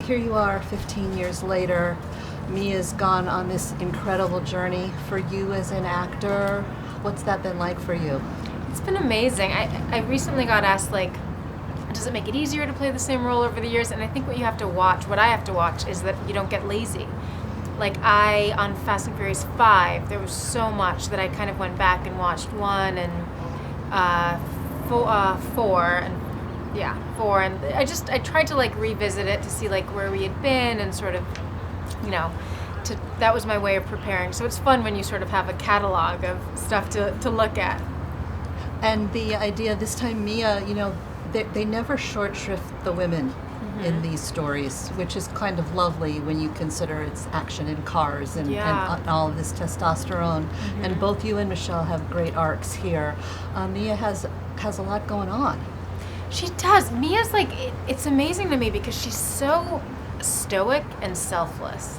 here you are 15 years later. Mia's gone on this incredible journey for you as an actor. What's that been like for you? It's been amazing. I recently got asked, like, does it make it easier to play the same role over the years? And I think what I have to watch is that you don't get lazy. Like on Fast and Furious 5, there was so much that I kind of went back and watched 1 and 4 and I tried to like revisit it to see like where we had been and sort of, that was my way of preparing. So it's fun when you sort of have a catalog of stuff to look at. And the idea this time, Mia, they never short shrift the women in these stories, which is kind of lovely when you consider it's action in cars and all of this testosterone. And both you and Michelle have great arcs here. Mia has a lot going on. She does. Mia's like, it's amazing to me because she's so stoic and selfless.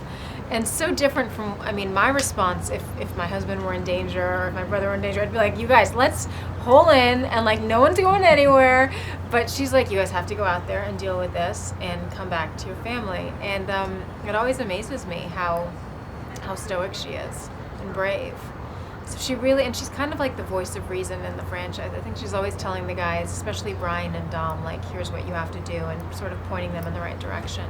And so different from, my response, if my husband were in danger or if my brother were in danger, I'd be like, you guys, let's hole in and like no one's going anywhere. But she's like, you guys have to go out there and deal with this and come back to your family. And it always amazes me how stoic she is and brave. So she's kind of like the voice of reason in the franchise. I think she's always telling the guys, especially Brian and Dom, like, here's what you have to do and sort of pointing them in the right direction.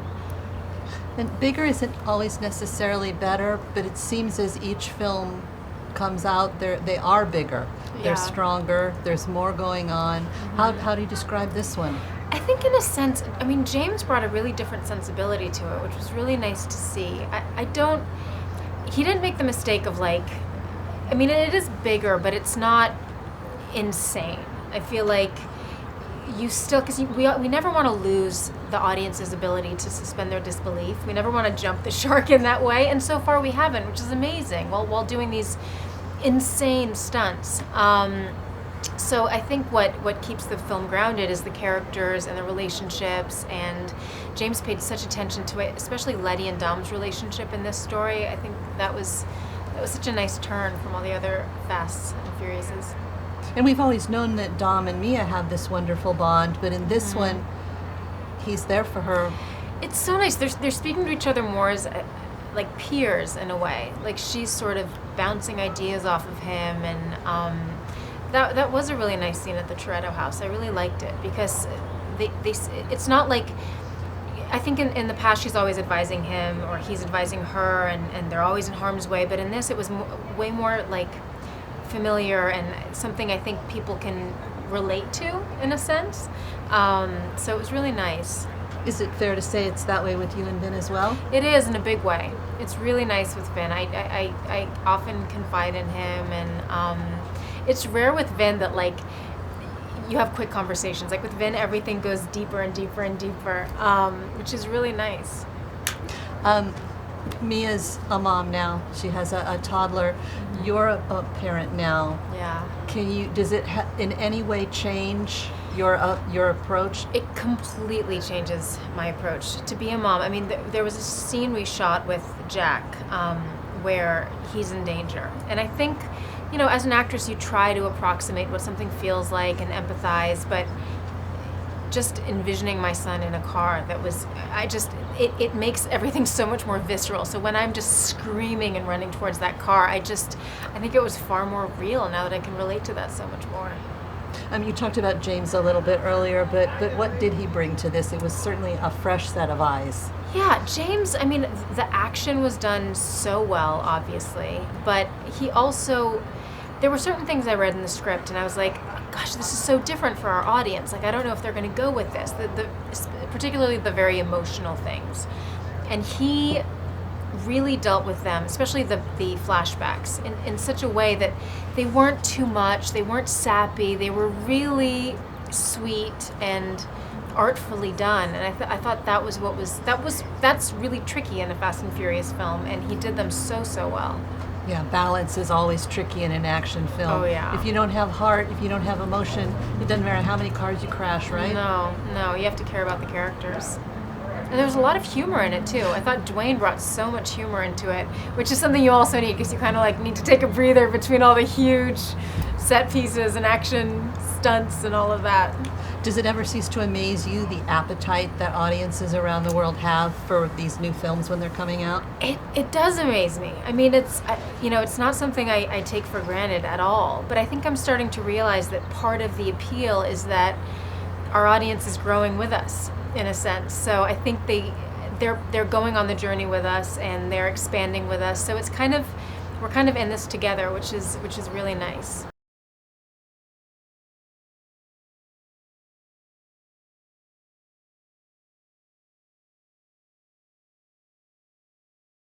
And bigger isn't always necessarily better, but it seems as each film comes out, they are bigger. Yeah. They're stronger. There's more going on. How do you describe this one? I think in a sense, James brought a really different sensibility to it, which was really nice to see. He didn't make the mistake of like, it is bigger, but it's not insane. I feel like you still, because we never want to lose the audience's ability to suspend their disbelief. We never want to jump the shark in that way, and so far we haven't, which is amazing, while doing these insane stunts. So I think what keeps the film grounded is the characters and the relationships, and James paid such attention to it, especially Letty and Dom's relationship in this story. I think that was such a nice turn from all the other Fasts and Furiouses. And we've always known that Dom and Mia have this wonderful bond, but in this one, he's there for her. It's so nice. They're speaking to each other more as like peers in a way. Like she's sort of bouncing ideas off of him, and that was a really nice scene at the Toretto house. I really liked it because it's not like, I think in the past she's always advising him or he's advising her, and they're always in harm's way. But in this, it was way more like familiar and something I think people can relate to in a sense. So it was really nice. Is it fair to say it's that way with you and Vin as well? It is, in a big way. It's really nice with Vin. I often confide in him, and it's rare with Vin that like you have quick conversations. Like with Vin, everything goes deeper and deeper and deeper, which is really nice. Mia's a mom now. She has a toddler. You're a parent now. Yeah. Does it in any way change your approach? It completely changes my approach to be a mom. There was a scene we shot with Jack where he's in danger. And I think, as an actress, you try to approximate what something feels like and empathize, but just envisioning my son in a car, it makes everything so much more visceral. So when I'm just screaming and running towards that car, I think it was far more real now that I can relate to that so much more. You talked about James a little bit earlier, but what did he bring to this? It was certainly a fresh set of eyes. Yeah, James, the action was done so well, obviously, but he also, there were certain things I read in the script and I was like, gosh, this is so different for our audience. Like, I don't know if they're going to go with this, particularly the very emotional things. And he really dealt with them, especially the flashbacks, in such a way that they weren't too much, they weren't sappy, they were really sweet and artfully done. And I thought that's really tricky in a Fast and Furious film, and he did them so well. Yeah, balance is always tricky in an action film. Oh, yeah. If you don't have heart, if you don't have emotion, it doesn't matter how many cars you crash, right? No, you have to care about the characters. And there was a lot of humor in it, too. I thought Dwayne brought so much humor into it, which is something you also need, because you kind of like need to take a breather between all the huge set pieces and action stunts and all of that. Does it ever cease to amaze you the appetite that audiences around the world have for these new films when they're coming out? It does amaze me. I mean, it's it's not something I take for granted at all. But I think I'm starting to realize that part of the appeal is that our audience is growing with us, in a sense. So I think they're going on the journey with us, and they're expanding with us. So it's we're kind of in this together, which is really nice.